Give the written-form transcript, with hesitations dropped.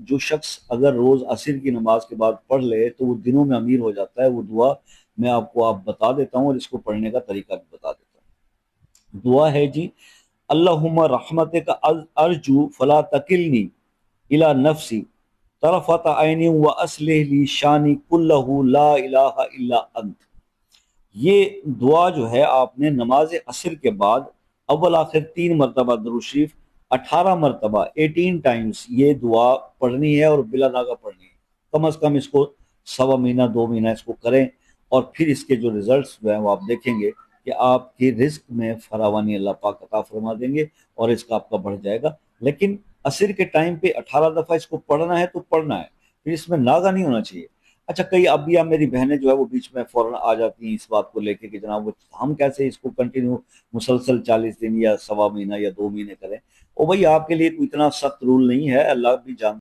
जो शख्स अगर रोज असर की नमाज के बाद पढ़ ले तो वो दिनों में अमीर हो जाता है। वो दुआ मैं आपको बता देता हूँ और इसको पढ़ने का तरीका भी बता देता हूँ। दुआ है जी, अल्लाहुम्मा रहमत का अर्जू फला तकिलनी इला नफसी तरफत आइनी व अस्लिह ली शानी कुल्लहू ला इलाहा इल्ला अंत। ये दुआ जो है आपने नमाज असर के बाद अव्वल आखिर 3 मरतबा दुरूद शरीफ 18 मरतबा 18 टाइम्स ये दुआ पढ़नी है और बिला नागा पढ़नी है। कम अज कम इसको सवा महीना 2 महीना इसको करें और फिर इसके जो रिजल्ट्स जो है वो आप देखेंगे कि आपके रिस्क में फरावानी अल्लाह पाक अता फरमा देंगे और इसका आपका बढ़ जाएगा। लेकिन असर के टाइम पे 18 दफा इसको पढ़ना है तो पढ़ना है, फिर इसमें नागा नहीं होना चाहिए। अच्छा, कई अभी या मेरी बहनें जो है वो बीच में फौरन आ जाती हैं इस बात को लेके कि जनाब वो हम कैसे इसको कंटिन्यू मुसलसल 40 दिन या सवा महीना या 2 महीने करें। ओ भाई, आपके लिए कोई इतना सख्त रूल नहीं है, अल्लाह भी जानता